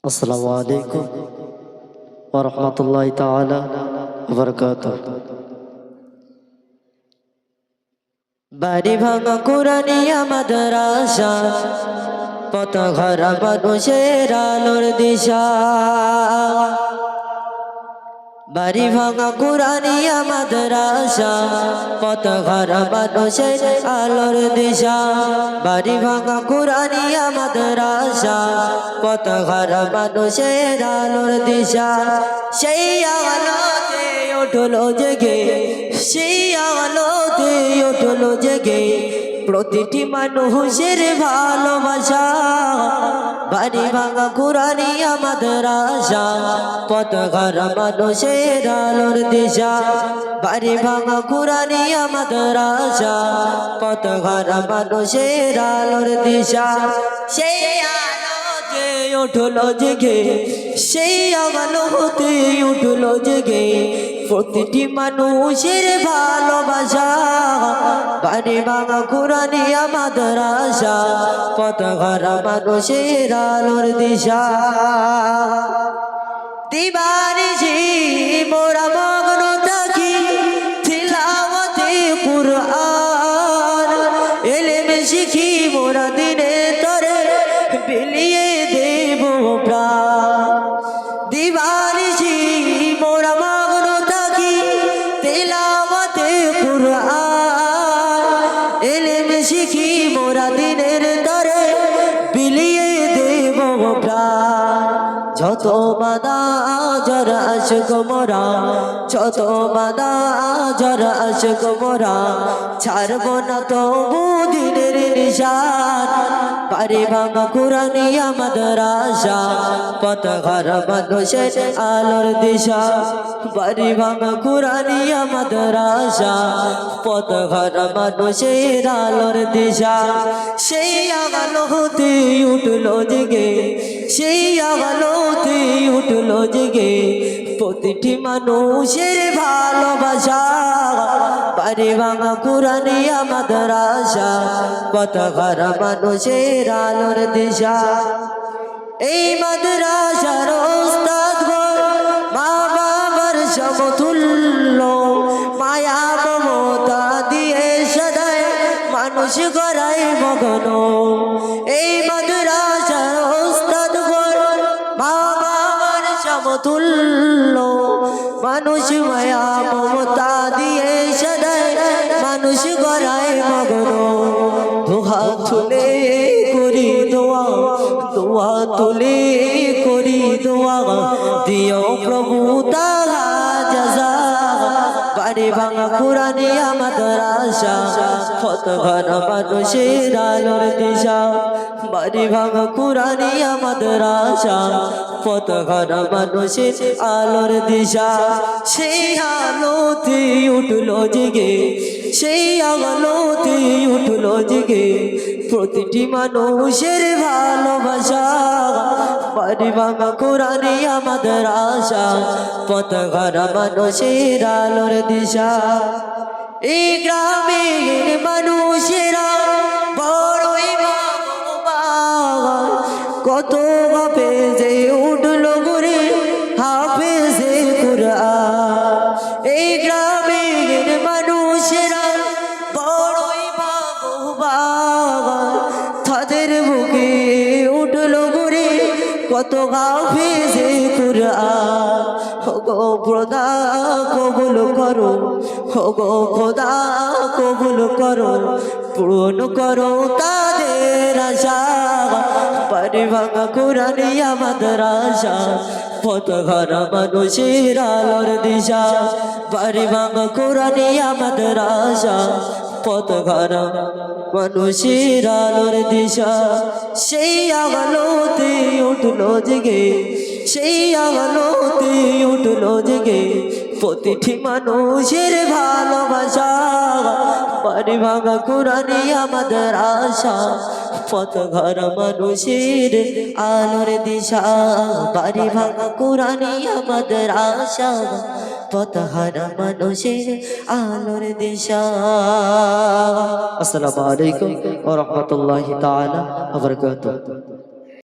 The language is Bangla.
আসসালামু আলাইকুম ওয়া রাহমাতুল্লাহি তাআলা ওয়া বারাকাতুহু। বাড়ি ভাঙা কুরানিয়া মাদ্রাসা, পথঘরা মানুষের আলোর দিশা। বাড়ি ভাঙা কুরানিয়া মাদ্রাসা, পথঘরা মানুষের আলোর দিশা। বাড়ি ভাঙা কুরানিয়া মাদ্রাসা, পথঘরা মানুষের আলোর দিশা। সেই আলোতে উঠলো জেগে, সেই আলোতে উঠলো জেগে প্রতিটি মানুষের ভালোবাসা। বাড়ি ভাঙা কুরানিয়া মাদ্রাসা, পথঘরা মানুষের আলোর দিশা। বাড়ি ভাঙা কুরানিয়া মাদ্রাসা, পথঘরা মানুষের আলোর দিশা। সেই আলোতে উঠলো জেগে, সেই আলোতে উঠলো জেগে প্রতিটি মানুষের ভালোবাসা। বাড়ি ভাঙা কুরানিয়া মাদ্রাসা, পথঘরা মানুষের আলোর দিশা। দিবানিশি মোরা মগ্ন থাকি তিলাওয়াতে কুরআন, ইলম শিখি মোরা দিনে তরে বিলিয়ে দেব প্রাণ। দিবানিশি মোরা মগ্ন থাকি তিলাওয়াতে কুরআন, ইলম শিখি মোরা দিনের তরে বিলিয়ে দেব প্রাণ। যত বাধা যারা আশক মোরা, যত বাধা যারা আশক মোরা, ছাড়ব না তবু দিনের নিশান। বাড়ি ভাঙা কুরানিয়া মাদ্রাসা, পথঘরা মানুষের আলোর দিশা। বাড়ি ভাঙা কুরানিয়া মাদ্রাসা, পথঘরা মানুষের আলোর দিশা। সেই আলোতে উঠলো জেগে, সেই আলোতে উঠলো জেগে প্রতিটি মানুষের ভালোবাসা। বাড়ি ভাঙা কুরানিয়া মাদ্রাসা, পথঘরা মানুষের আলোর দিশা। এই মাদ্রাসার ওস্তাদ গো মা বাবার সমতুল্য, মায়া মমতা দিয়ে সদাই মানুষ গড়ায় মগন। এই মাদ্রাসার ওস্তাদ গো মা বাবার সমতুল্য, মানুষ মায়া মমতা দিয়ে সদাই মানুষ গড়ায় মগন। দুহাত তুলে করি দোয়া, দোয়া তুলে করি দোয়া, দিও প্রভু তারা জাযা। বাড়ি ভাঙা কুরানিয়া মাদ্রাসা, পথঘরা মানুষের আলোর দিশা। বাড়ি ভাঙা কুরানিয়া মাদ্রাসা, পথঘরা মানুষের আলোর দিশা। সেই আলোতে উঠলো জেগে, সেই আলোতে উঠলো জেগে প্রতিটি মানুষের ভালোবাসা। বাড়ি ভাঙা কুরানিয়া মাদ্রাসা, পথঘরা মানুষের আলোর দিশা। এই গ্রামের মানুষেরা বড়ই ভাগ্যবান, কত হাফেজে উঠলো ঘুরে হাফেজে কুরআন। এই গ্রামের মানুষেরা বড়ই ভাগ্যবান, তাদের বুকে উঠলো ঘুরে কত হাফেজে কুরআন। ওগো খোদা কবুল করো, ওগো খোদা কবুল করো, পূরণ করো তাদের আশা। বাড়ি ভাঙা কুরানিয়া মাদ্রাসা, পথঘরা মানুষের আলোর দিশা। বাড়ি ভাঙা কুরানিয়া মাদ্রাসা, পথঘরা মানুষের আলোর দিশা। সেই আলোতে উঠলো জেগে, সেই আলোতে উঠলো জেগে প্রতিটি মানুষের ভালোবাসা। বাড়ি ভাঙা কুরানিয়া মাদ্রাসা, পথঘরা মানুষের আলোর দিশা। বাড়ি ভাঙা কুরানিয়া মাদ্রাসা, পথঘরা মানুষের আলোর দিশা। আসসালামু আলাইকুম ওয়া রাহমাতুল্লাহি তাআলা ওয়া বারাকাতুহু।